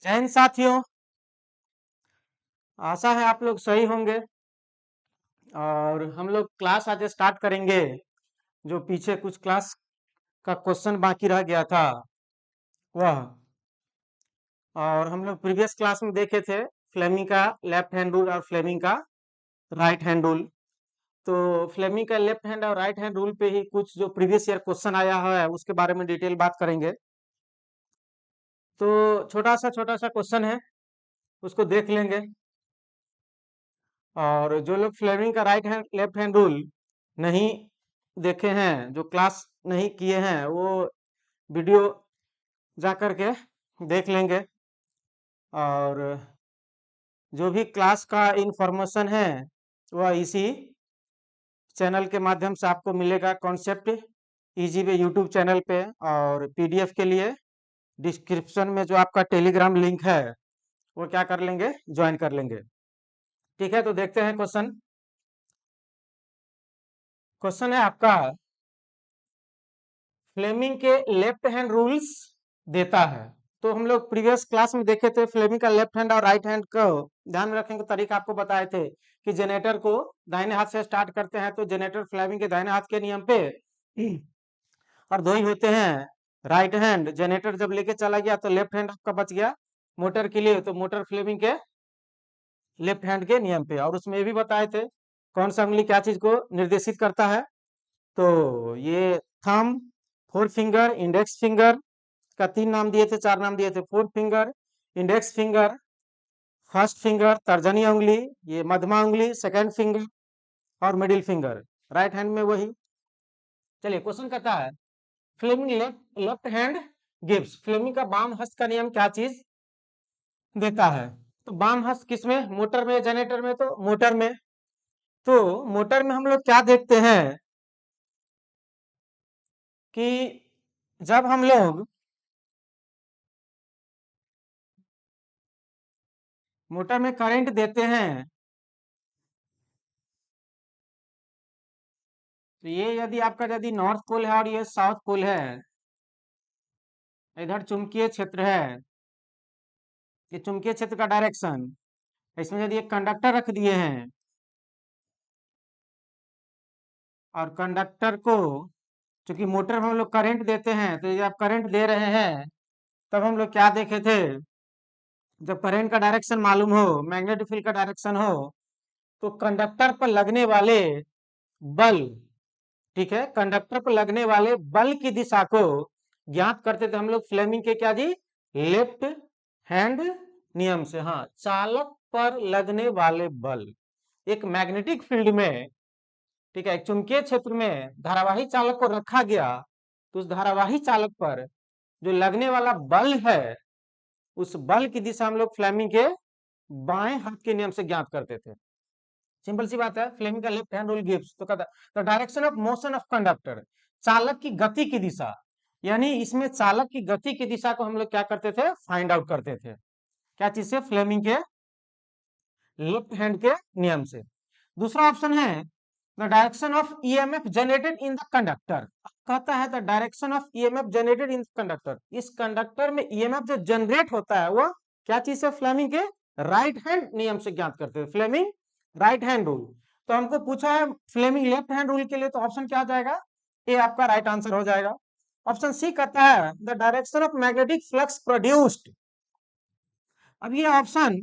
जय हिंद साथियों। आशा है आप लोग सही होंगे और हम लोग क्लास आज स्टार्ट करेंगे। जो पीछे कुछ क्लास का क्वेश्चन बाकी रह गया था वह, और हम लोग प्रीवियस क्लास में देखे थे फ्लेमिंग का लेफ्ट हैंड रूल और फ्लेमिंग का राइट हैंड रूल। तो फ्लेमिंग का लेफ्ट हैंड और राइट हैंड रूल पे ही कुछ जो प्रीवियस ईयर क्वेश्चन आया है उसके बारे में डिटेल बात करेंगे। तो छोटा सा क्वेश्चन है, उसको देख लेंगे। और जो लोग फ्लेमिंग का right hand left hand rule नहीं देखे हैं, जो क्लास नहीं किए हैं, वो वीडियो जा करके देख लेंगे। और जो भी क्लास का इंफॉर्मेशन है वह इसी चैनल के माध्यम से आपको मिलेगा। Concept easy way YouTube channel पे, और पीडीएफ के लिए डिस्क्रिप्शन में जो आपका टेलीग्राम लिंक है वो क्या कर लेंगे, ज्वाइन कर लेंगे। ठीक है, तो देखते हैं क्वेश्चन। क्वेश्चन है आपका, फ्लेमिंग के लेफ्ट हैंड रूल्स देता है। तो हम लोग प्रीवियस क्लास में देखे थे फ्लेमिंग का लेफ्ट हैंड और राइट हैंड को ध्यान में रखने का तरीका आपको बताए थे कि जनरेटर को दाहिने हाथ से स्टार्ट करते हैं तो जनरेटर फ्लेमिंग के दाहिने हाथ के नियम पे और दो ही होते हैं। राइट हैंड जनरेटर जब लेके चला गया तो लेफ्ट हैंड आपका बच गया मोटर के लिए, तो मोटर फ्लेमिंग के लेफ्ट हैंड के नियम पे। और उसमें ये भी बताए थे कौन सा उंगली क्या चीज को निर्देशित करता है। तो ये thumb, four finger, index finger का तीन नाम दिए थे, चार नाम दिए थे। Four finger, index finger, first finger तर्जनी उंगली, ये मध्यमा उंगली सेकंड फिंगर, और मिडिल फिंगर राइट हैंड में वही। चलिए क्वेश्चन कहता है, Fleming left left hand gives, Fleming का बाम हस्त का नियम क्या चीज देता है। तो बाम हस्त किसमें, मोटर में, जनरेटर में? तो मोटर में। तो मोटर में हम लोग क्या देखते हैं कि जब हम लोग मोटर में करंट देते हैं तो ये यदि आपका यदि नॉर्थ पोल है और ये साउथ पोल है, इधर चुंबकीय क्षेत्र है, ये चुंबकीय क्षेत्र का डायरेक्शन, इसमें यदि एक कंडक्टर रख दिए हैं और कंडक्टर को, चूंकि मोटर में हम लोग करंट देते हैं, तो यदि आप करंट दे रहे हैं तब हम लोग क्या देखे थे, जब करंट का डायरेक्शन मालूम हो, मैग्नेटिक फील्ड का डायरेक्शन हो, तो कंडक्टर पर लगने वाले बल, ठीक है, कंडक्टर पर लगने वाले बल की दिशा को ज्ञात करते थे हम लोग फ्लेमिंग के क्या जी, लेफ्ट हैंड नियम से। हाँ, चालक पर लगने वाले बल, एक मैग्नेटिक फील्ड में, ठीक है, एक चुंबकीय क्षेत्र में धारावाही चालक को रखा गया, तो उस धारावाही चालक पर जो लगने वाला बल है, उस बल की दिशा हम लोग फ्लेमिंग के बाएं हाथ के नियम से ज्ञात करते थे। सिंपल सी बात है, फ्लेमिंग का लेफ्ट हैंड रूल गिव्स, तो कहता the direction of motion of conductor, चालक की गति की दिशा, यानी इसमें चालक की गति की दिशा को हम लोग क्या करते थे, फाइंड आउट करते थे। क्या चीज से, फ्लेमिंग के लेफ्ट हैंड के नियम से। दूसरा ऑप्शन है the direction of EMF generated in the conductor, कहता है the direction of EMF generated in conductor, इस कंडक्टर में ईएमएफ जो जनरेट होता है वह क्या चीज से, फ्लेमिंग के राइट हैंड नियम से ज्ञात करते हैं, फ्लेमिंग राइट हैंड रूल। तो हमको पूछा है फ्लेमिंग लेफ्ट हैंड रूल के लिए, तो ऑप्शन क्या आ जाएगा, ए आपका राइट आंसर हो जाएगा। ऑप्शन सी कहता है the direction of magnetic flux produced. अब ये ऑप्शन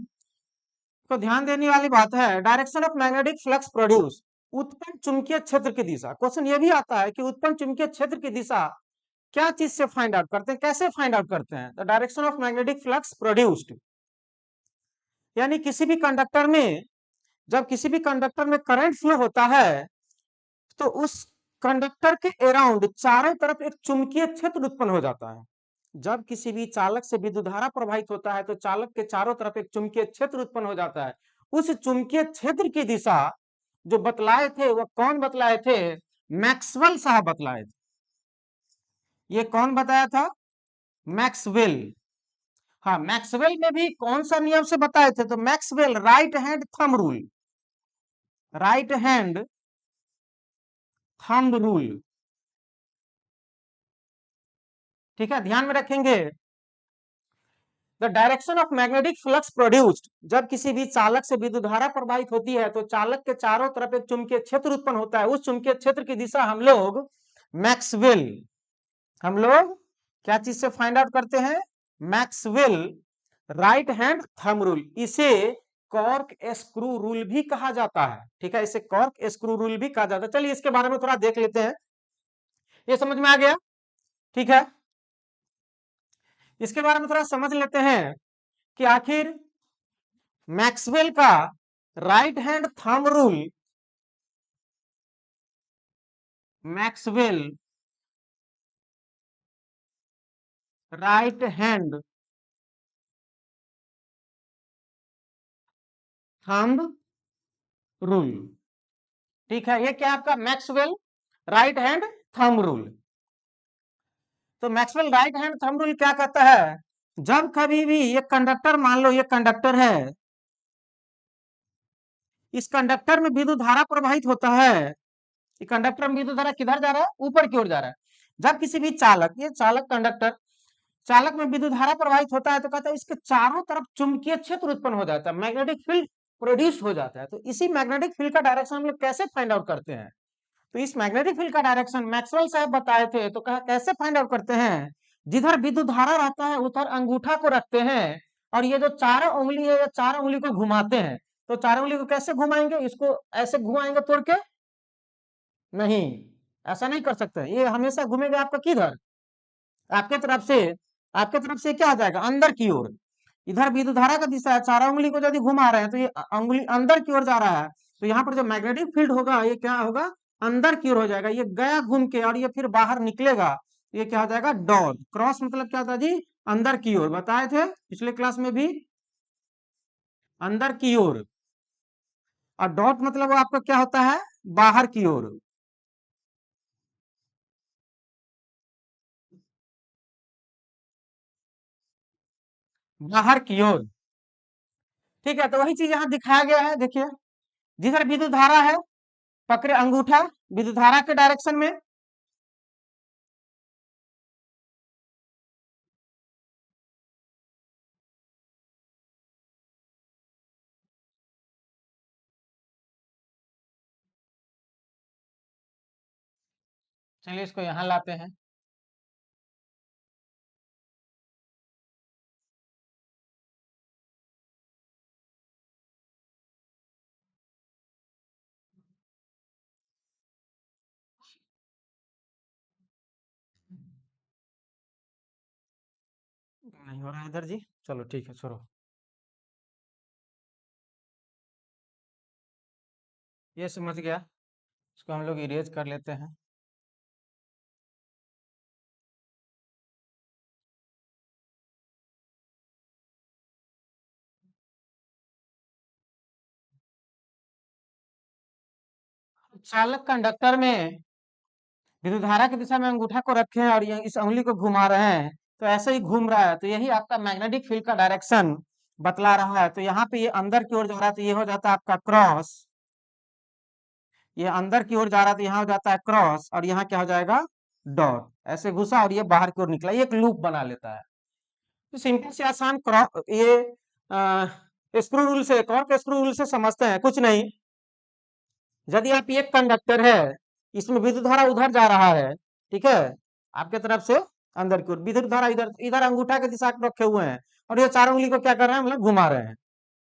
को ध्यान देने वाली बात है, direction of magnetic flux produce, उत्पन्न चुंबकीय क्षेत्र की दिशा। क्वेश्चन ये भी आता है कि उत्पन्न चुंबकीय क्षेत्र की दिशा क्या चीज से फाइंड आउट करते हैं, कैसे फाइंड आउट करते हैं, the direction of magnetic flux produced, यानी किसी भी कंडक्टर में, जब किसी भी कंडक्टर में करंट फ्लो होता है तो उस कंडक्टर के अराउंड चारों तरफ एक चुंबकीय क्षेत्र उत्पन्न हो जाता है। जब किसी भी चालक से विद्युत धारा प्रवाहित होता है तो चालक के चारों तरफ एक चुंबकीय क्षेत्र उत्पन्न हो जाता है। उस चुंबकीय क्षेत्र की दिशा जो बतलाए थे, वह कौन बतलाए थे, मैक्सवेल साहब बतलाए थे। ये कौन बताया था, मैक्सवेल। हाँ, मैक्सवेल ने भी कौन सा नियम से बताए थे, तो Maxwell right hand thumb rule, right hand thumb rule, ठीक है, ध्यान में रखेंगे। The direction of magnetic flux produced, जब किसी भी चालक से विद्युत धारा प्रवाहित होती है तो चालक के चारों तरफ एक चुंबकीय क्षेत्र उत्पन्न होता है। उस चुंबकीय क्षेत्र की दिशा हम लोग क्या चीज से फाइंड आउट करते हैं? Maxwell right hand thumb rule. इसे कॉर्क स्क्रू रूल भी कहा जाता है। ठीक है, इसे कॉर्क स्क्रू रूल भी कहा जाता है। चलिए इसके बारे में थोड़ा देख लेते हैं, ये समझ में आ गया। ठीक है, इसके बारे में थोड़ा समझ लेते हैं कि आखिर मैक्सवेल का right hand thumb rule, Maxwell right hand thumb rule, ठीक है, ये क्या आपका Maxwell right hand thumb rule. तो Maxwell right hand thumb rule क्या कहता है? जब कभी भी ये कंडक्टर, मान लो ये कंडक्टर है, इस कंडक्टर में विद्युत धारा प्रवाहित होता है, ये कंडक्टर में विद्युत धारा किधर जा रहा है? ऊपर की ओर जा रहा है। जब किसी भी चालक, ये चालक कंडक्टर, चालक में विद्युत धारा प्रवाहित होता है तो कहता है इसके चारों तरफ चुंबकीय क्षेत्र उत्पन्न हो जाता है, मैग्नेटिक फील्ड प्रोड्यूस हो जाता है। तो इसी मैग्नेटिक फील्ड का डायरेक्शन हम लोग कैसे फाइंड आउट करते हैं? तो इस मैग्नेटिक फील्ड का डायरेक्शन मैक्सवेल साहब बताए थे, तो कहा कैसे फाइंड आउट करते हैं? जिधर विद्युत धारा रहता है उधर अंगूठा को रखते हैं और ये जो चारों उंगली है, ये चारों उंगली को घुमाते हैं। तो चारों उंगली को कैसे घुमाएंगे? इसको ऐसे घुमाएंगे तोड़ के? नहीं, ऐसा नहीं कर सकते। ये हमेशा घूमेगा आपका किधर? आपके तरफ से। आपके तरफ से क्या आ जाएगा? अंदर की ओर। इधर विद्युत धारा का दिशा है, चारों उंगली को यदि घुमा रहे हैं तो ये उंगली अंदर की ओर जा रहा है। तो यहाँ पर जो मैग्नेटिक फील्ड होगा ये क्या होगा? अंदर की ओर हो जाएगा। ये गया घूम के और ये फिर बाहर निकलेगा, ये क्या हो जाएगा? डॉट। क्रॉस मतलब क्या होता है जी? अंदर की ओर। बताए थे पिछले क्लास में भी, अंदर की ओर। और डॉट मतलब वो आपका क्या होता है? बाहर की ओर। बाहर की ओर। ठीक है, तो वही चीज यहाँ दिखाया गया है। देखिए, जिधर विद्युत धारा है, पकड़े अंगूठा विद्युत धारा के डायरेक्शन में। चलिए इसको यहाँ लाते हैं। नहीं हो रहा है इधर जी। चलो ठीक है, छोड़ो, ये समझ गया। इसको हम लोग इरेज कर लेते हैं। चालक कंडक्टर में विद्युत धारा की दिशा में अंगूठा को रखे हैं और ये इस उंगली को घुमा रहे हैं, तो ऐसे ही घूम रहा है। तो यही आपका मैग्नेटिक फील्ड का डायरेक्शन बतला रहा है। तो यहाँ पे ये अंदर की ओर जा रहा है तो ये हो जाता है आपका क्रॉस। ये अंदर की ओर जा रहा है तो यहाँ हो जाता है क्रॉस और यहाँ क्या हो जाएगा? डॉट। ऐसे घुसा और ये बाहर की ओर निकला, ये एक लूप बना लेता है। तो सिंपल से आसान क्रॉस, ये स्क्रू रूल से, कॉर्क स्क्रू रूल से समझते हैं। कुछ नहीं, यदि आप एक कंडक्टर है, इसमें विद्युत धारा उधर जा रहा है, ठीक है, आपके तरफ से अंदर की ओर विद्युत धारा इधर, इधर अंगूठा के दिशा रखे हुए हैं और ये चारों उंगली को क्या कर रहे हैं? मतलब घुमा रहे हैं,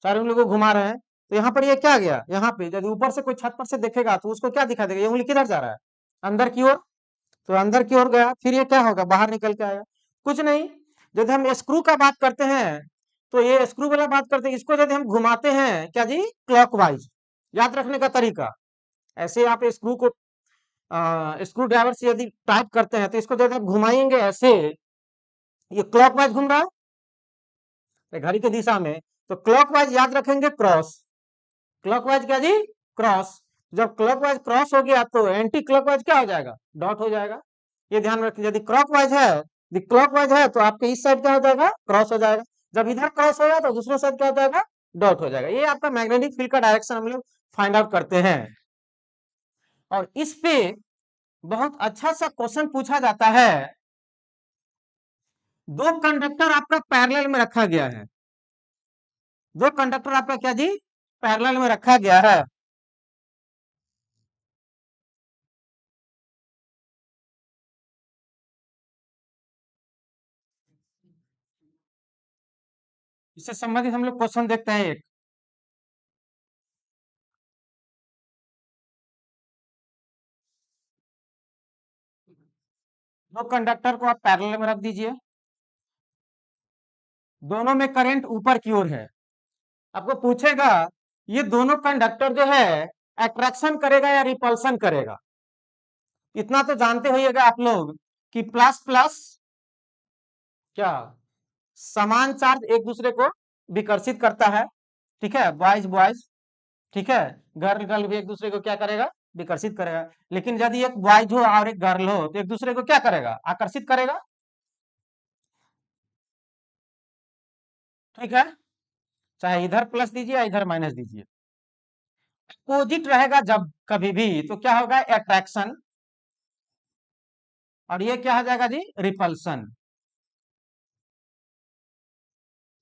चारों उंगली को घुमा रहे हैं। तो यहाँ पर ये क्या गया? यहाँ पे यदि ऊपर से कोई छत पर से देखेगा तो उसको क्या दिखा देगा? ये उंगली किधर जा रहा है? अंदर की ओर। तो अंदर की ओर गया, फिर ये क्या होगा? बाहर निकल के आएगा। कुछ नहीं, यदि हम स्क्रू का बात करते हैं तो ये स्क्रू वाला बात करते हैं, इसको यदि हम घुमाते हैं क्या जी? क्लॉकवाइज। याद रखने का तरीका, ऐसे आप स्क्रू को स्क्रू ड्राइवर से यदि टाइप करते हैं तो इसको जब आप घुमाएंगे ऐसे, ये क्लॉकवाइज घूम रहा है घड़ी की दिशा में, तो क्लॉकवाइज याद रखेंगे क्रॉस। क्लॉकवाइज क्या जी? क्रॉस। जब क्लॉकवाइज क्रॉस हो गया तो एंटी क्लॉकवाइज क्या हो जाएगा? डॉट हो जाएगा। ये ध्यान रखिए, यदि क्लॉकवाइज है, यदि क्लॉकवाइज है तो आपके इस साइड क्या हो जाएगा? क्रॉस हो जाएगा। जब इधर क्रॉस होगा तो दूसरे साइड क्या हो जाएगा? डॉट हो जाएगा। ये आपका मैग्नेटिक फील्ड का डायरेक्शन हम लोग फाइंड आउट करते हैं। और इस पे बहुत अच्छा सा क्वेश्चन पूछा जाता है दो कंडक्टर आपका पैरेलल में रखा गया है, दो कंडक्टर आपका क्या जी पैरेलल में रखा गया है। इससे संबंधित हम लोग क्वेश्चन देखते हैं एक। दो कंडक्टर को आप पैरेलल में रख दीजिए, दोनों में करंट ऊपर की ओर है। आपको पूछेगा ये दोनों कंडक्टर जो है अट्रैक्शन करेगा या रिपल्सन करेगा। इतना तो जानते होइएगा आप लोग कि प्लस प्लस क्या समान चार्ज एक दूसरे को विकर्षित करता है, ठीक है, बॉयज बॉयज, ठीक है, गर्ल गर्ल भी एक दूसरे को क्या करेगा विकर्षित करेगा। लेकिन यदि एक बॉयज हो और एक गर्ल हो तो एक दूसरे को क्या करेगा आकर्षित करेगा, ठीक है, चाहे इधर प्लस दीजिए या इधर माइनस दीजिए। अपोजिट रहेगा जब कभी भी तो क्या होगा अट्रैक्शन, और ये क्या हो जाएगा जी रिपल्सन।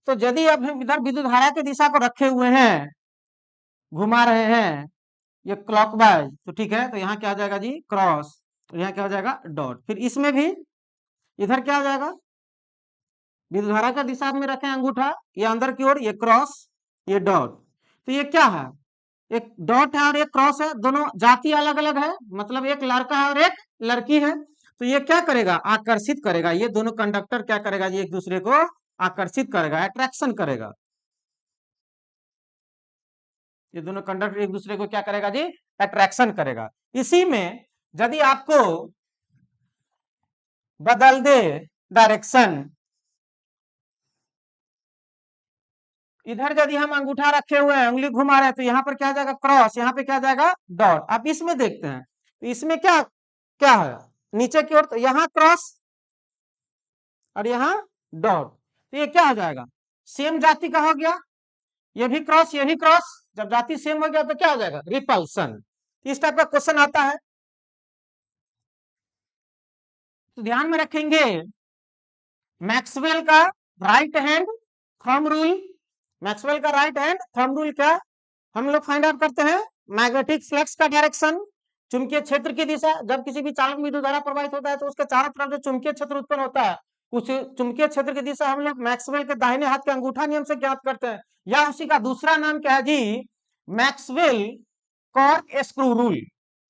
तो यदि अब हम इधर विद्युत धारा की दिशा को रखे हुए हैं, घुमा रहे हैं ये क्लॉकवाइज, तो ठीक है, तो यहाँ क्या हो जाएगा जी क्रॉस, तो यहाँ क्या हो जाएगा डॉट। फिर इसमें भी इधर क्या हो जाएगा विद्युत धारा का दिशा में रखें अंगूठा, ये अंदर की ओर, ये क्रॉस, ये डॉट। तो ये क्या है एक डॉट है और एक क्रॉस है, दोनों जाति अलग अलग है, मतलब एक लड़का है और एक लड़की है। तो ये क्या करेगा आकर्षित करेगा, ये दोनों कंडक्टर क्या करेगा जी एक दूसरे को आकर्षित करेगा, अट्रैक्शन करेगा। ये दोनों कंडक्टर एक दूसरे को क्या करेगा जी अट्रैक्शन करेगा। इसी में यदि आपको बदल दे डायरेक्शन, इधर यदि हम अंगूठा रखे हुए हैं उंगली घुमा रहे हैं तो यहाँ पर क्या जाएगा क्रॉस, यहाँ पे क्या जाएगा डॉट। अब इसमें देखते हैं तो इसमें क्या क्या है नीचे की ओर, तो यहाँ क्रॉस और यहाँ डॉट, तो ये क्या हो जाएगा सेम जाति का हो गया, ये भी क्रॉस ये भी क्रॉस, जब जाति सेम हो गया तो क्या हो जाएगा रिपल्सन। इस टाइप का क्वेश्चन आता है, तो ध्यान में रखेंगे मैक्सवेल का right hand thumb rule. Maxwell का राइट हैंड थंब रूल क्या हम लोग फाइंड आउट करते हैं, मैग्नेटिक फ्लक्स का डायरेक्शन, चुंबकीय क्षेत्र की दिशा। जब किसी भी चालक में विद्युत धारा प्रवाहित होता है तो उसके चारों तरफ जो चुंबकीय क्षेत्र उत्पन्न होता है, उस चुंबकीय क्षेत्र की दिशा हम लोग मैक्सवेल के दाहिने हाथ के अंगूठा नियम से ज्ञात करते हैं, या उसी का दूसरा नाम क्या है जी Maxwell corkscrew rule.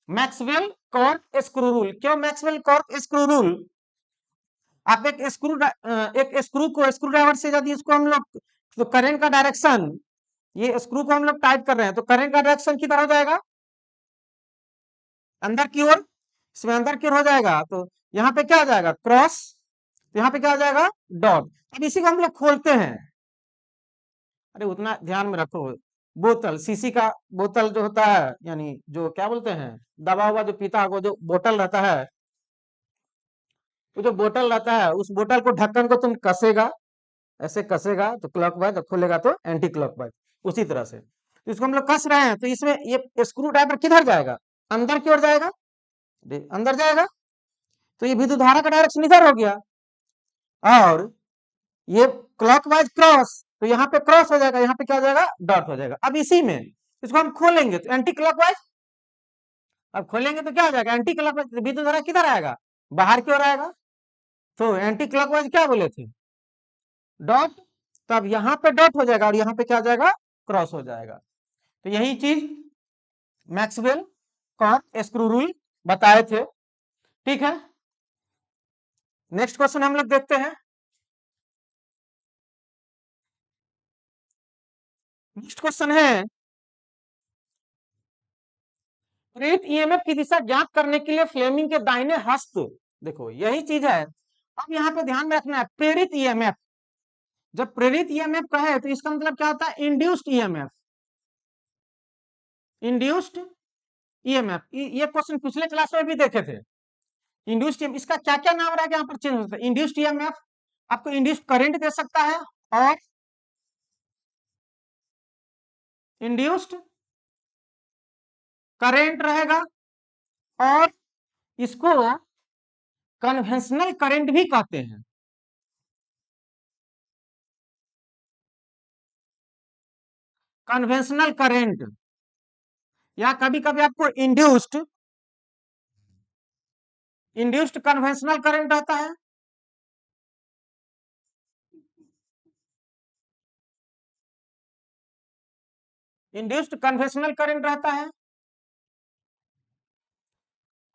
Maxwell corkscrew rule, क्यों मैक्सवेल कॉर्क स्क्रू रूल, आप एक स्क्रू को स्क्रू ड्राइवर से यदि इसको हम लोग तो करंट का डायरेक्शन, ये स्क्रू को हम लोग टाइट कर रहे हैं तो करंट का डायरेक्शन किधर हो जाएगा अंदर की ओर, इसमें अंदर की ओर हो जाएगा, तो यहाँ पे क्या हो जाएगा क्रॉस, तो यहाँ पे क्या हो जाएगा डॉट। अब इसी को हम लोग खोलते हैं, अरे उतना ध्यान में रखो, बोतल शीशी का बोतल जो होता है, यानी जो क्या बोलते हैं दबा हुआ जो पीता है वो जो बोतल रहता है, वो जो बोतल रहता है उस बोतल को ढक्कन को तुम कसेगा, ऐसे कसेगा तो क्लॉकवाइज, खोलेगा तो एंटी क्लॉकवाइज, उसी तरह से तो इसको हम लोग कस रहे हैं, तो इसमें ये स्क्रू ड्राइवर किधर जाएगा अंदर की ओर जाएगा, अंदर जाएगा, तो ये विद्युत धारा का डायरेक्शन इधर हो गया, और ये क्लॉकवाइज क्रॉस, तो यहाँ पे क्रॉस हो जाएगा, यहाँ पे क्या हो जाएगा डॉट हो जाएगा। अब इसी में इसको हम खोलेंगे तो एंटी क्लॉकवाइज, अब खोलेंगे तो क्या हो जाएगा एंटी क्लॉकवाइज, विद्युत धारा किधर आएगा बाहर की ओर आएगा, तो एंटी क्लॉकवाइज क्या बोले थे डॉट, तब यहाँ पे डॉट हो जाएगा और यहाँ पे क्या हो जाएगा क्रॉस हो जाएगा। तो यही चीज मैक्सवेल कॉर्क स्क्रू रूल बताए थे, ठीक है। नेक्स्ट क्वेश्चन हम लोग देखते हैं, नेक्स्ट क्वेश्चन है प्रेरित ईएमएफ की दिशा ज्ञात करने के लिए फ्लेमिंग के दाहिने हस्त, देखो यही चीज है। अब यहाँ पे ध्यान में रखना है प्रेरित ईएमएफ, जब प्रेरित ईएमएफ कहे तो इसका मतलब क्या होता है इंड्यूस्ड ईएमएफ, इंड्यूस्ड ईएमएफ। ये क्वेश्चन पिछले क्लास में भी देखे थे, इंड्यूस्ड ईएमएफ इसका क्या क्या नाम रहा यहाँ पर चेंज होता है, इंड्यूस्ड ईएमएफ आपको इंड्यूस्ड करंट दे सकता है, और इंड्यूस्ड करंट रहेगा, और इसको कन्वेंशनल करंट भी कहते हैं, कन्वेंशनल करेंट, या कभी कभी आपको इंड्यूस्ड इंड्यूस्ड कन्वेंशनल करंट रहता है। इंड्यूस्ड कन्वेंशनल करंट रहता है।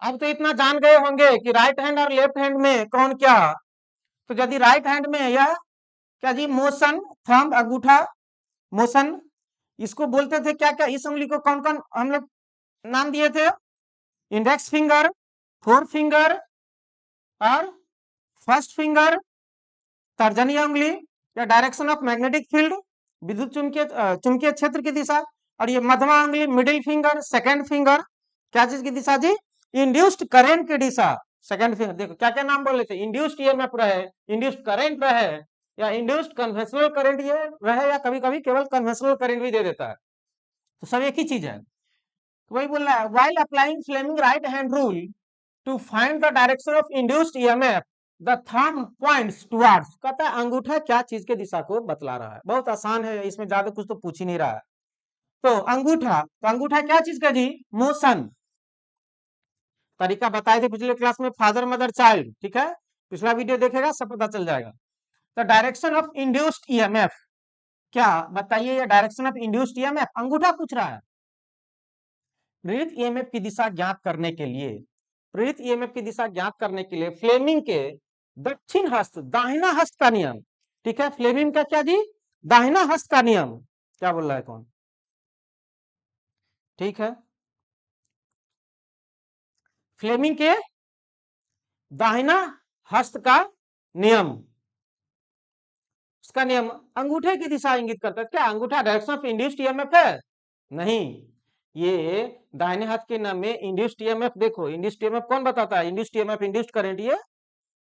अब तो इतना जान गए होंगे कि राइट हैंड और लेफ्ट हैंड में कौन क्या। तो यदि राइट हैंड में यह क्या जी, मोशन, थंब, अंगूठा, मोशन, इसको बोलते थे क्या क्या, इस उंगली को कौन कौन हम लोग नाम दिए थे? इंडेक्स फिंगर, फोर फिंगर और फर्स्ट फिंगर, तर्जनी उंगली, या डायरेक्शन ऑफ मैग्नेटिक फील्ड, विद्युत चुंबकीय चुंबकीय क्षेत्र की दिशा, और ये मध्यमा उंगली, मिडिल फिंगर, सेकंड फिंगर, क्या चीज की दिशा जी? इंड्यूस्ड करंट की दिशा। सेकंड फिंगर देखो क्या क्या नाम बोले थे, इंड्यूस्ड ईएमएफ रहे, इंड्यूस्ड करंट रहे, या इंड्यूस्ड कन्वेंशनल करंट ये रहे, या कभी कभी केवल कन्वेंशनल करंट भी दे देता है, तो सब एक ही चीज है। तो वही बोल रहा है, while applying Fleming right hand rule to find the direction of induced EMF the thumb points towards, कहता है अंगूठा क्या चीज के दिशा को बतला रहा है। बहुत आसान है, इसमें ज्यादा कुछ तो पूछ ही नहीं रहा है। तो अंगूठा क्या चीज का जी? मोशन। तरीका बताए थे पिछले क्लास में, फादर मदर चाइल्ड, ठीक है, पिछला वीडियो देखेगा सब पता चल जाएगा। The direction of induced EMF, क्या बताइए, ये डायरेक्शन ऑफ इंड्यूस्ड ईएमएफ अंगूठा पूछ रहा है। प्रेरित ईएमएफ की दिशा ज्ञात करने के लिए, प्रेरित ईएमएफ की दिशा ज्ञात करने के लिए फ्लेमिंग के दक्षिण हस्त, दाहिना हस्त का नियम, ठीक है, फ्लेमिंग का क्या जी? दाहिना हस्त का नियम, क्या बोल रहा है कौन? ठीक है, फ्लेमिंग के दाहिना हस्त का नियम, उसका नियम अंगूठे की दिशा इंगित करता है। क्या अंगूठा डायरेक्शन ऑफ इंड्यूस्ड ईएमएफ है? नहीं, ये दाहिने हाथ के नाम में इंड्यूस्ड ईएमएफ, देखो इंड्यूस्ड ईएमएफ कौन बताता है? इंड्यूस्ड ईएमएफ, इंड्यूस्ड करंट, ये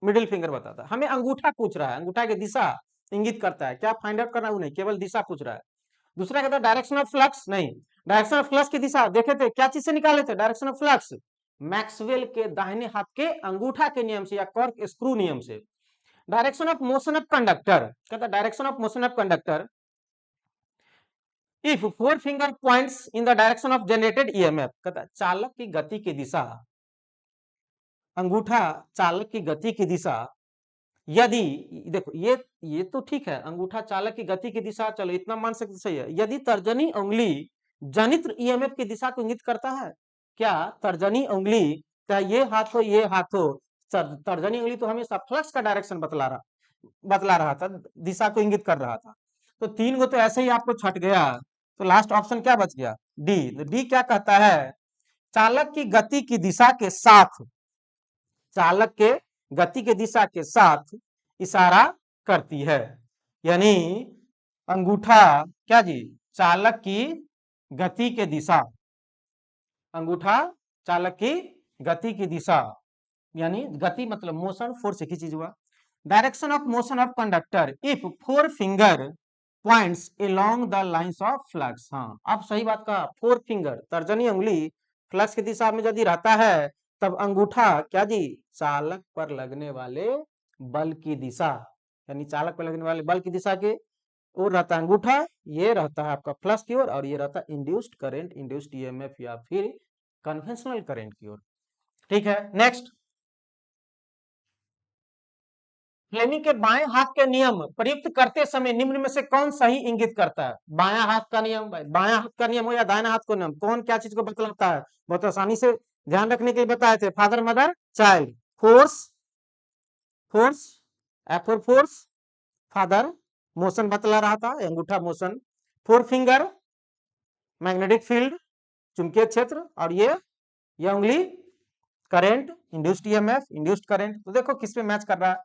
मिडिल फिंगर बताता है। हमें अंगूठा पूछ रहा है, अंगूठा की दिशा इंगित करता है, क्या फाइंड आउट करना, नहीं केवल दिशा पूछ रहा है। दूसरा कहता है डायरेक्शन ऑफ फ्लक्स, नहीं, डायरेक्शन ऑफ फ्लक्स की दिशा देखे थे, क्या चीज से निकाले थे डायरेक्शन ऑफ फ्लक्स? मैक्सवेल के दाहिने हाथ के अंगूठा के नियम से, या कॉर्क स्क्रू नियम से। Direction of motion of conductor, कहता है direction of motion of conductor if four finger points in the direction of generated EMF, कहता है चालक की गति की दिशा, अंगूठा चालक की गति की दिशा, यदि, देखो ये तो ठीक है, अंगूठा चालक की गति की दिशा, चलो इतना मान सकते, सही है। यदि तर्जनी उंगली जनित्र ईएमएफ की दिशा को इंगित करता है, क्या तर्जनी उंगली, क्या ये हाथ हो ये हाथ हो, तर्जनी उंगली तो हमेशा फ्लक्स का डायरेक्शन बतला रहा था, दिशा को इंगित कर रहा था। तो तीन गो तो ऐसे ही आपको छट गया, तो लास्ट ऑप्शन क्या बच गया? डी। डी क्या कहता है? चालक की गति की दिशा के साथ, चालक के गति के दिशा के साथ इशारा करती है, यानी अंगूठा क्या जी? चालक की गति के दिशा, अंगूठा चालक की गति की दिशा, यानी गति मतलब मोशन, फोर्स एक ही चीज हुआ। Direction of motion of conductor if four finger points along the lines of flux, हाँ अब सही बात कहा, फोर फिंगर तर्जनी उंगली फ्लक्स की दिशा में यदि रहता है, तब अंगूठा क्या जी? चालक पर लगने वाले बल की दिशा, यानी चालक पर लगने वाले बल की दिशा के और रहता है अंगूठा, ये रहता है आपका फ्लक्स की ओर, और ये रहता है इंड्यूस्ड करंट, इंड्यूस्ड ईएमएफ, या फिर कन्वेंशनल करंट की ओर। ठीक है, नेक्स्ट, फ्लेमिंग के बाएं हाथ के नियम प्रयुक्त करते समय निम्न में से कौन सही इंगित करता है? बायां हाथ का नियम, बायां हाथ का नियम हो या दाहिना हाथ का नियम, कौन क्या चीज को बतलाता है? बहुत आसानी से ध्यान रखने के लिए बताए थे, father mother child, force, force, F for force, father, motion बतला रहा था, अंगूठा motion, four finger magnetic field, चुंबकीय क्षेत्र, और ये उंगली current, induced EMF, induced current. तो देखो किस पे मैच कर रहा है,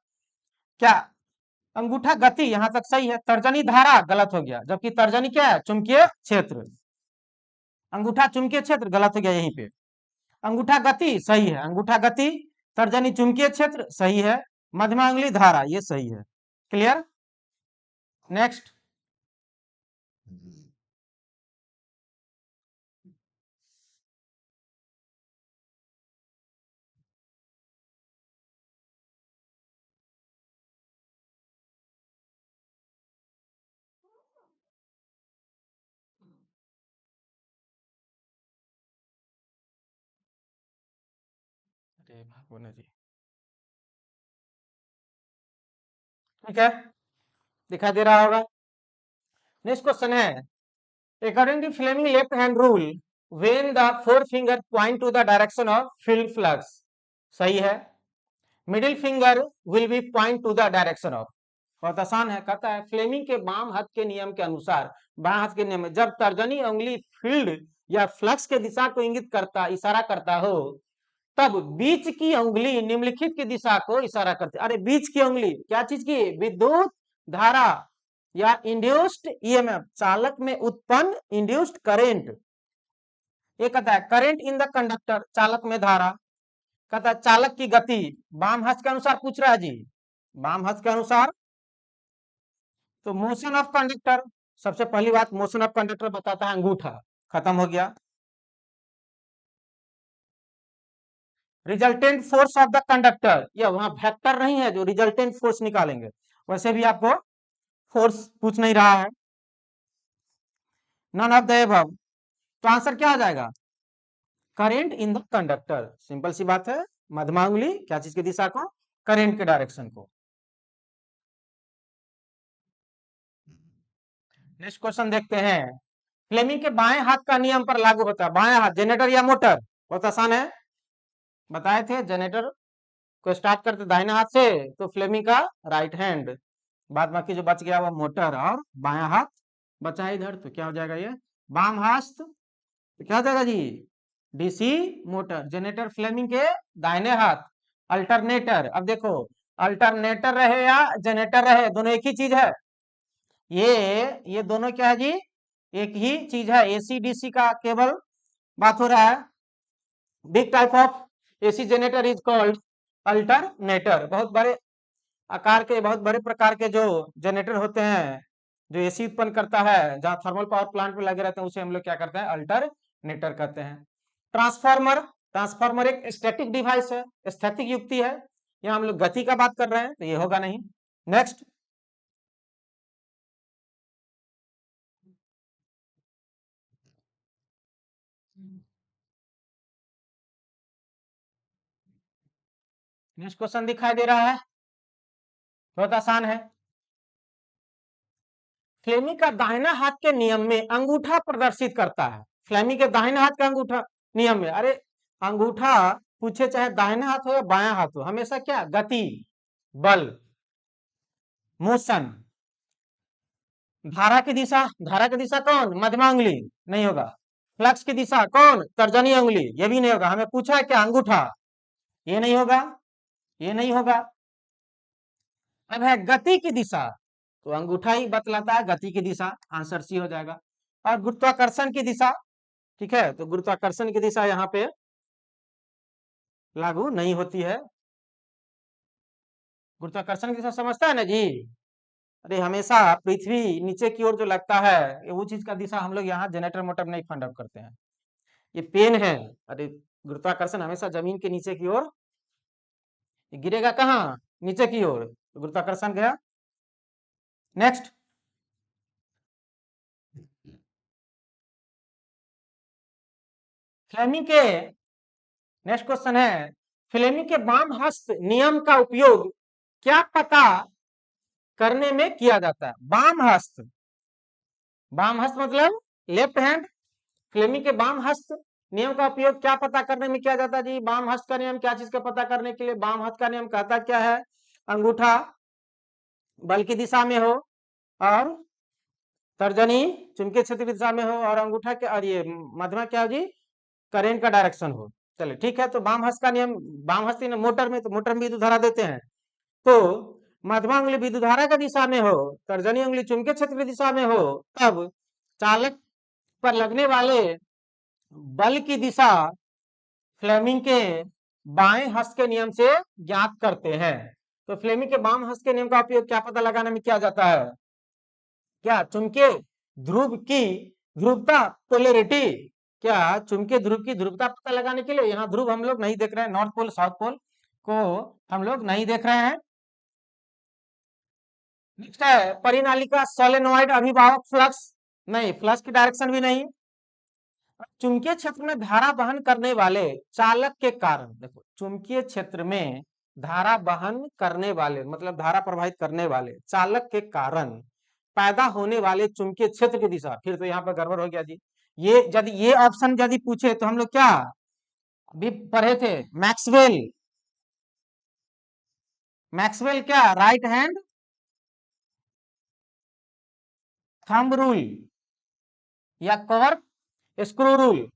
क्या अंगूठा गति यहां तक सही है, तर्जनी धारा गलत हो गया, जबकि तर्जनी क्या है? चुंबकीय क्षेत्र, अंगूठा चुंबकीय क्षेत्र गलत हो गया यहीं पे। अंगूठा गति सही है, अंगूठा गति, तर्जनी चुंबकीय क्षेत्र सही है, मध्यमा उंगली धारा ये सही है। क्लियर, नेक्स्ट, भागवना जी, ठीक है, दिखाई दे रहा होगा। नेक्स्ट क्वेश्चन है, according to Fleming left hand rule when the four finger point to the direction of field flux, सही है, middle finger will be point to the direction of, बहुत आसान है, कहता है फ्लेमिंग के बाम हाथ के नियम के अनुसार, बाएं हाथ के नियम में जब तर्जनी उंगली फील्ड या फ्लक्स के दिशा को इंगित करता, इशारा करता हो, तब बीच की उंगली निम्नलिखित की दिशा को इशारा करती। अरे बीच की उंगली क्या चीज की, विद्युत धारा या इंड्यूस्ड ईएमएफ, चालक में उत्पन्न इंड्यूस्ड करेंट, ये कहता है करेंट इन द कंडक्टर, चालक में धारा, कहता है चालक की गति, बाम हस्त के अनुसार पूछ रहा है जी, बाम हस्त के अनुसार, तो मोशन ऑफ कंडक्टर, सबसे पहली बात मोशन ऑफ कंडक्टर बताता है अंगूठा, खत्म हो गया। Resultant force of the conductor, ये वहां वेक्टर नहीं है जो रिजल्टेंट फोर्स निकालेंगे, वैसे भी आपको फोर्स पूछ नहीं रहा है। नन ऑफ द अबव, तो आंसर क्या आ जाएगा, current in the conductor, simple सी बात है, मध्यमा उंगली क्या चीज की दिशा को, करेंट के डायरेक्शन को। नेक्स्ट क्वेश्चन देखते हैं, फ्लेमिंग के बाएं हाथ का नियम पर लागू होता है, बाएं हाथ जनरेटर या मोटर, बहुत आसान है, बताए थे जनरेटर को स्टार्ट करते दाहिने हाथ से, तो फ्लेमिंग का राइट हैंड, बाद बाकी जो बच गया वो मोटर और बायां हाथ बचा इधर, तो क्या हो जाएगा ये बाम हस्त, तो क्या हो जाएगा जी डीसी मोटर, जनरेटर फ्लेमिंग के दाहिने हाथ, अल्टरनेटर, अब देखो अल्टरनेटर रहे या जनरेटर रहे दोनों एक ही चीज है, ये दोनों क्या है जी एक ही चीज है, एसी डीसी का केवल बात हो रहा है। Big type of AC generator is called alternator, बहुत बड़े आकार के बहुत बड़े प्रकार के जो जनरेटर होते हैं जो एसी उत्पन्न करता है, जहां थर्मल पावर प्लांट में लगे रहते हैं, उसे हम लोग क्या करते हैं अल्टरनेटर कहते हैं। ट्रांसफार्मर, ट्रांसफार्मर एक स्टैटिक डिवाइस है, स्थैतिक युक्ति है, यहाँ हम लोग गति का बात कर रहे हैं तो ये होगा नहीं। नेक्स्ट, नेक्स्ट क्वेश्चन दिखाई दे रहा है, बहुत आसान है, फ्लेमिंग का दाहिना हाथ के नियम में अंगूठा प्रदर्शित करता है, फ्लेमिंग के दाहिने हाथ का अंगूठा नियम में, अरे अंगूठा पूछे चाहे दाहिना हाथ हो या बायां हाथ हो, हमेशा क्या गति, बल, मोशन, धारा की दिशा, धारा की दिशा कौन, मध्यमा उंगली, नहीं होगा, फ्लक्स की दिशा कौन, तर्जनी उंगली, ये भी नहीं होगा, हमें पूछा है क्या अंगूठा, ये नहीं होगा, ये नहीं होगा। अब है गति की दिशा, तो अंगूठा ही बतलाता है गति की दिशा, आंसर सी हो जाएगा। और गुरुत्वाकर्षण की दिशा, ठीक है, तो गुरुत्वाकर्षण की दिशा यहाँ पे लागू नहीं होती है, गुरुत्वाकर्षण की दिशा समझता है ना जी, अरे हमेशा पृथ्वी नीचे की ओर जो लगता है वो चीज का दिशा हम लोग यहाँ जनरेटर मोटर में नहीं फाइंड आउट करते हैं, ये पेन है, अरे गुरुत्वाकर्षण हमेशा जमीन के नीचे की ओर गिरेगा, कहाँ नीचे की ओर, तो गुरुत्वाकर्षण गया। नेक्स्ट, फ्लेमिंग के नेक्स्ट क्वेश्चन है, फ्लेमिंग के बाम हस्त नियम का उपयोग क्या पता करने में किया जाता है, बाम हस्त, बाम हस्त मतलब लेफ्ट हैंड, फ्लेमिंग के बाम हस्त नियम का उपयोग क्या पता करने में किया जाता है जी, बाम हस्त का नियम क्या चीज का पता करने के लिए, बाम हस्त का नियम कहता क्या है, अंगूठा बल की दिशा में हो और तर्जनी चुंबकीय क्षेत्र की दिशा में हो और अंगूठा के और ये मध्यमा क्या हो जी करेंट का डायरेक्शन हो। चलिए ठीक है, तो बाम हस्त का नियम, बाम हस्त मोटर में, तो मोटर में विद्युत धारा देते हैं, तो मध्यमा उंगली विद्युत धारा की दिशा में हो, तर्जनी उंगली चुंबकीय क्षेत्र की दिशा में हो, तब चालक पर लगने वाले बल की दिशा फ्लेमिंग के बाएं हस्त के नियम से ज्ञात करते हैं। तो फ्लेमिंग के बाम हस्त के नियम का उपयोग क्या पता लगाने में किया जाता है, क्या चुंबकीय ध्रुव की ध्रुवता, पोलैरिटी, क्या चुंबकीय ध्रुव की ध्रुवता पता लगाने के लिए, यहाँ ध्रुव हम लोग नहीं देख रहे हैं, नॉर्थ पोल साउथ पोल को हम लोग नहीं देख रहे हैं। नेक्स्ट है परिनालिका सोलेनोइड अभिभावक फ्लक्स, नहीं फ्लक्स की डायरेक्शन भी नहीं, चुंबकीय क्षेत्र में धारा वहन करने वाले चालक के कारण, देखो चुंबकीय क्षेत्र में धारा वहन करने वाले मतलब धारा प्रवाहित करने वाले चालक के कारण पैदा होने वाले चुंबकीय क्षेत्र की दिशा, फिर तो यहाँ पर गड़बड़ हो गया जी। ये यदि ये ऑप्शन यदि पूछे तो हम लोग क्या अभी पढ़े थे, मैक्सवेल, मैक्सवेल क्या राइट हैंड थंब रूल या कर्क स्क्रू रूल।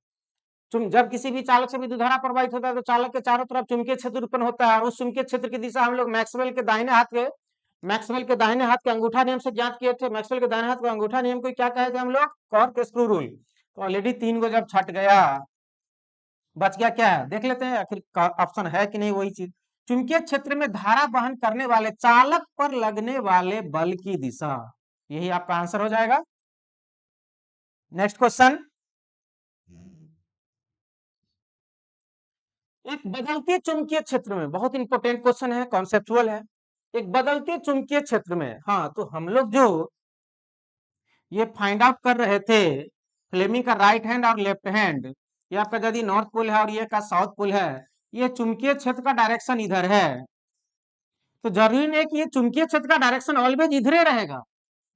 जब किसी भी चालक से विद्युत धारा प्रवाहित होता है तो चालक के चारों तरफ चुंबकीय क्षेत्र उत्पन्न होता है, और उस चुंबकीय क्षेत्र की दिशा हम लोग मैक्सवेल के दाहिने हाथ के अंगूठा नियम से ज्ञात किए थे। मैक्सवेल के दाहिने हाथ के अंगूठा नियम को क्या कहे थे हम लोग, कॉर्क स्क्रू रूल। तो ऑलरेडी 3 को जब छट गया, बच गया क्या है देख लेते हैं आखिर ऑप्शन है कि नहीं वही चीज। चुंबकीय क्षेत्र में धारा वहन करने वाले चालक पर लगने वाले बल की दिशा, यही आपका आंसर हो जाएगा। नेक्स्ट क्वेश्चन, एक बदलते चुंबकीय क्षेत्र में, बहुत इंपॉर्टेंट क्वेश्चन है, कॉन्सेप्चुअल है। एक बदलते चुंबकीय क्षेत्र में, हाँ तो हम लोग जो ये फाइंड आउट कर रहे थे फ्लेमिंग का राइट हैंड और लेफ्ट हैंड, ये आपका यदि नॉर्थ पोल है और ये का साउथ पोल है, ये चुंबकीय क्षेत्र का डायरेक्शन इधर है, तो जरूरी नहीं कि ये चुंबकीय क्षेत्र का डायरेक्शन ऑलवेज इधर ही रहेगा।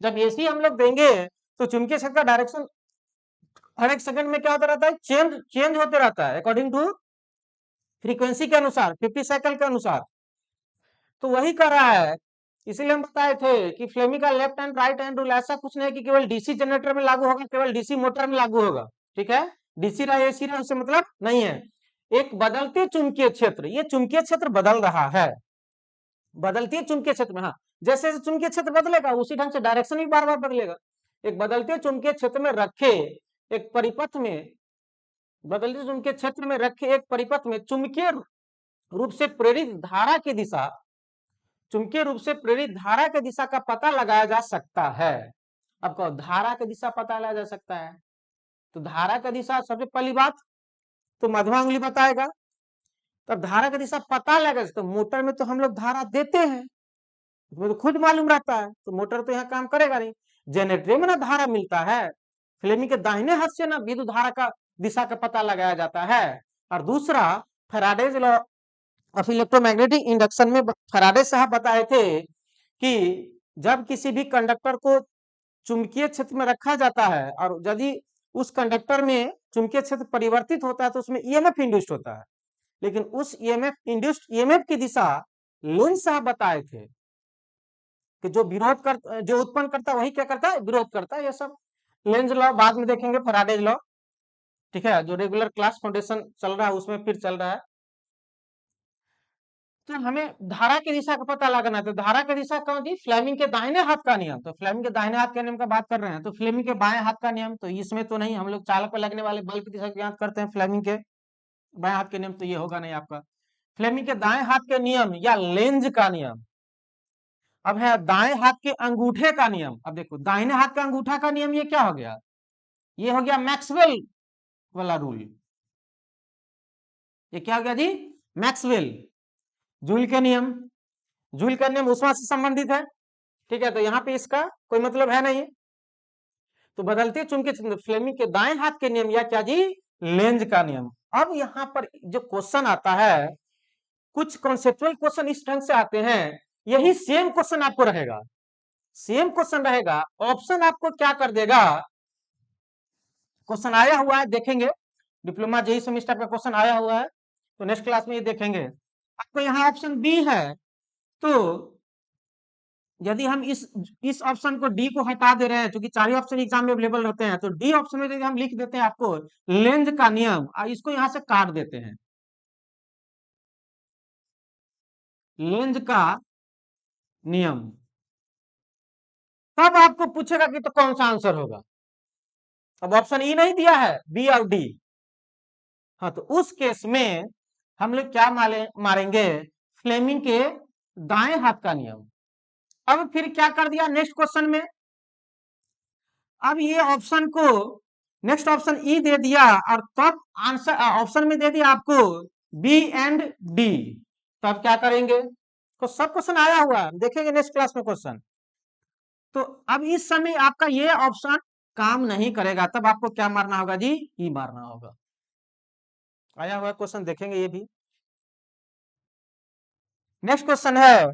जब एसी हम लोग देंगे तो चुंबकीय क्षेत्र का डायरेक्शन हर एक सेकंड में क्या होता रहता है, चेंज होते रहता है अकॉर्डिंग टू फ्रीक्वेंसी के अनुसार, 50 साइकिल के अनुसार। तो वही कर रहा है, इसीलिए हम बताए थे कि फ्लेमिंग का left hand right hand rule ऐसा कुछ नहीं कि केवल डीसी जनरेटर में लागू होगा, केवल डीसी मोटर में लागू होगा, ठीक है। डीसी रहा एसी रहा उससे मतलब नहीं है। एक बदलते चुंबकीय क्षेत्र, ये चुंबकीय क्षेत्र बदल रहा है, बदलते चुंबकीय क्षेत्र में, हाँ जैसे जैसे चुंबकीय क्षेत्र बदलेगा उसी ढंग से डायरेक्शन भी बार बार बदलेगा। एक बदलते चुंबकीय क्षेत्र में रखे एक परिपथ में, बदलते चुंबकीय क्षेत्र में रखे एक परिपथ में चुंबकीय रूप से प्रेरित धारा की दिशा, चुंबकीय रूप से प्रेरित धारा की दिशा का पता लगाया जा सकता है। अब कहो धारा की दिशा पता लगाया जा सकता है, तो धारा की दिशा सबसे पहली बात तो मध्यमा उंगली बताएगा। तब धारा की दिशा पता लगा, तो मोटर में तो हम लोग धारा देते हैं, उसमें तो खुद मालूम रहता है, तो मोटर तो यहाँ काम करेगा नहीं। जनरेटर में ना धारा मिलता है, फ्लेमिंग के दाहिने हाथ से ना विद्युत धारा का दिशा का पता लगाया जाता है। और दूसरा Faraday's law of electromagnetic induction में फैराडे साहब बताए थे कि जब किसी भी कंडक्टर को चुंबकीय क्षेत्र में रखा जाता है और यदि उस कंडक्टर में चुंबकीय क्षेत्र परिवर्तित होता है तो उसमें ईएमएफ इंड्यूस्ड होता है, लेकिन उस ईएमएफ इंड्यूस्ड ईएमएफ की दिशा लेंज साहब बताए थे कि जो विरोध कर जो उत्पन्न करता है वही क्या करता है, विरोध करता है। ये सब लेंज लॉ बाद में देखेंगे, फैराडेज लॉ, ठीक है, जो रेगुलर क्लास फाउंडेशन चल रहा है उसमें फिर चल रहा है। तो हमें धारा की दिशा का पता लगाना है, तो धारा की दिशा कौन थी, फ्लेमिंग के दाहिने हाथ का नियम, तो फ्लेमिंग के दाहिने हाथ के नियम का बात कर रहे हैं, तो फ्लेमिंग के बाएं हाथ का नियम तो इसमें तो नहीं, हम लोग चालक पर लगने वाले बल की दिशा ज्ञात करते हैं, फ्लेमिंग के बाएं हाथ के नियम तो ये होगा नहीं आपका। फ्लेमिंग के दाएं हाथ के नियम या लेंज का नियम, अब है दाएं हाथ के अंगूठे का नियम। अब देखो दाहिने हाथ का अंगूठा का नियम ये क्या हो गया, ये हो गया मैक्सवेल वाला रूल। ये क्या हो गया जी, मैक्सवेल, जूल के नियम, जूल का नियम ऊष्मा से संबंधित है, ठीक है, तो यहाँ पे इसका कोई मतलब है नहीं। तो बदलते चुंबकीय फ्लेमिंग के दाएं हाथ के नियम या क्या जी, लेंज का नियम। अब यहाँ पर जो क्वेश्चन आता है, कुछ कॉन्सेप्चुअल क्वेश्चन इस ढंग से आते हैं, यही सेम क्वेश्चन आपको रहेगा, सेम क्वेश्चन रहेगा, ऑप्शन आपको क्या कर देगा, क्वेश्चन आया हुआ है देखेंगे, डिप्लोमा जेई सेमेस्टर का क्वेश्चन आया हुआ है, तो नेक्स्ट क्लास में ये देखेंगे। आपको यहाँ ऑप्शन बी है, तो यदि हम इस ऑप्शन को डी को हटा दे रहे हैं, क्योंकि 4 ऑप्शन एग्जाम में अवेलेबल रहते हैं, तो डी ऑप्शन में यदि हम लिख देते हैं आपको लेंज का नियम, इसको यहां से काट देते हैं, लेंज का नियम, तब आपको पूछेगा कि तो कौन सा आंसर होगा। अब ऑप्शन ई नहीं दिया है, बी और डी, हाँ तो उस केस में हम लोग क्या मारेंगे, फ्लेमिंग के दाएं हाथ का नियम। अब फिर क्या कर दिया नेक्स्ट क्वेश्चन में, अब ये ऑप्शन को नेक्स्ट ऑप्शन ई दे दिया, और तब आंसर ऑप्शन में दे दिया आपको बी एंड डी, तब क्या करेंगे, तो सब क्वेश्चन आया हुआ है, देखेंगे नेक्स्ट क्लास में क्वेश्चन। तो अब इस समय आपका ये ऑप्शन काम नहीं करेगा तब आपको क्या मारना होगा जी, ई मारना होगा। आया हुआ क्वेश्चन देखेंगे ये भी। नेक्स्ट क्वेश्चन है,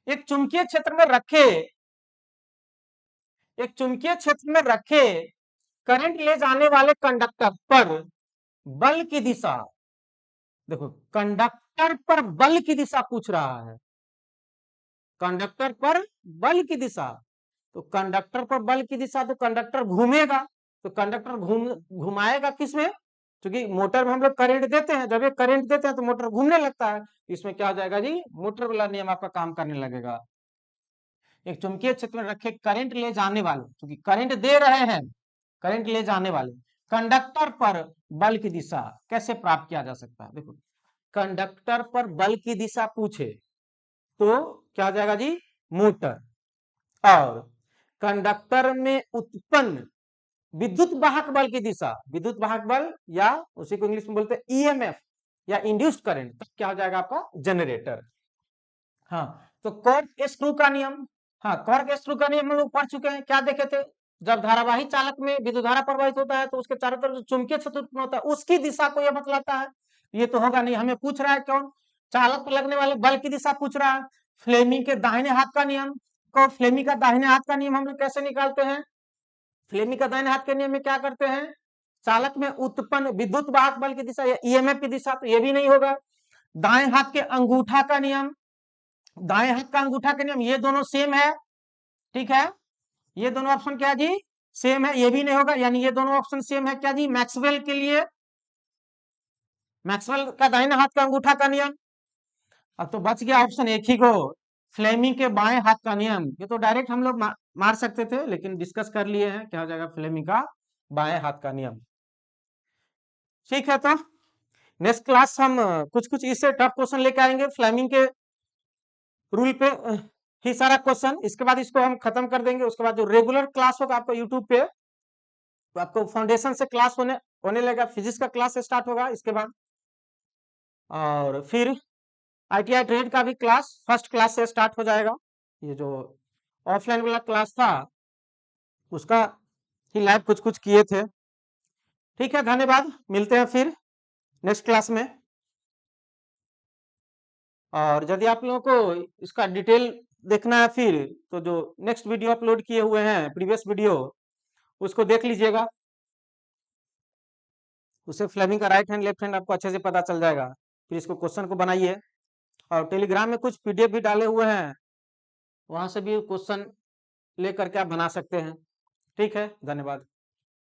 एक चुंबकीय क्षेत्र में रखे, एक चुंबकीय क्षेत्र में रखे करंट ले जाने वाले कंडक्टर पर बल की दिशा, देखो कंडक्टर पर बल की दिशा पूछ रहा है, कंडक्टर पर बल की दिशा, तो कंडक्टर पर बल की दिशा तो कंडक्टर घूमेगा, तो कंडक्टर घुमाएगा किसमें, क्योंकि मोटर में हम लोग करंट देते हैं, जब ये करंट देते हैं तो मोटर घूमने लगता है, इसमें क्या हो जाएगा जी, मोटर वाला नियम आपका काम करने लगेगा। एक चुंबकीय क्षेत्र में रखे करंट ले जाने वाले, क्योंकि करंट दे रहे हैं, करंट ले जाने वाले कंडक्टर पर बल की दिशा कैसे प्राप्त किया जा सकता है, देखो कंडक्टर पर बल की दिशा पूछे तो क्या हो जाएगा जी, मोटर, और कंडक्टर में उत्पन्न विद्युत वाहक बल की दिशा, विद्युत वाहक बल या उसी को इंग्लिश में बोलते हैं ईएमएफ या इंड्यूस्ड करंट, तब क्या हो जाएगा आपका जनरेटर। हाँ, तो कॉर्क स्क्रू का नियम, हाँ कॉर्क स्क्रू का नियम हम लोग पढ़ चुके हैं, क्या देखे थे, जब धारावाही चालक में विद्युत धारा प्रवाहित होता है तो उसके चारों तरफ जो चुंबकीय क्षेत्र उत्पन्न होता है उसकी दिशा को यह बतलाता है। ये तो होगा नहीं, हमें पूछ रहा है कौन, चालक पर लगने वाले बल की दिशा पूछ रहा है। फ्लेमिंग के दाहिने हाथ का नियम, को फ्लेमिंग का दाहिने हाथ का नियम हम लोग कैसे निकालते हैं, फ्लेमिंग का दाहिने हाथ के नियम में क्या करते हैं, चालक में उत्पन्न विद्युत वाहक बल की दिशा या ईएमएफ की दिशा, तो ये भी नहीं होगा। दाएं हाथ के अंगूठा का नियम, दाएं हाथ का अंगूठा का नियम, ये दोनों सेम है, ठीक है, ये दोनों ऑप्शन क्या जी, सेम है, ये भी नहीं होगा, यानी ये दोनों ऑप्शन सेम है क्या जी, मैक्सवेल के लिए, मैक्सवेल का दाहिने हाथ का अंगूठा का नियम। अब तो बच गया ऑप्शन एक ही को, फ्लेमिंग के बाएं हाथ का नियम, ये तो डायरेक्ट हम लोग मार सकते थे लेकिन डिस्कस कर लिए हैं, क्या हो जाएगा, फ्लेमिंग का बाएं हाथ का नियम। ठीक है, तो नेक्स्ट क्लास हम कुछ कुछ इससे टफ क्वेश्चन लेके आएंगे, फ्लेमिंग के रूल पे ही सारा क्वेश्चन, इसके बाद इसको हम खत्म कर देंगे। उसके बाद जो रेगुलर क्लास होगा आपको यूट्यूब पे, तो आपको फाउंडेशन से क्लास होने लगेगा, फिजिक्स का क्लास स्टार्ट होगा इसके बाद, और फिर आईटीआई ट्रेड का भी क्लास फर्स्ट क्लास से स्टार्ट हो जाएगा। ये जो ऑफलाइन वाला क्लास था उसका ही लाइव कुछ कुछ किए थे। ठीक है, धन्यवाद, मिलते हैं फिर नेक्स्ट क्लास में। और यदि आप लोगों को इसका डिटेल देखना है फिर, तो जो नेक्स्ट वीडियो अपलोड किए हुए हैं प्रीवियस वीडियो, उसको देख लीजिएगा, उससे फ्लेमिंग का राइट हैंड लेफ्ट हैंड आपको अच्छे से पता चल जाएगा। फिर इसको क्वेश्चन को बनाइए, और टेलीग्राम में कुछ पीडीएफ भी डाले हुए हैं, वहां से भी क्वेश्चन लेकर के आप बना सकते हैं। ठीक है, धन्यवाद।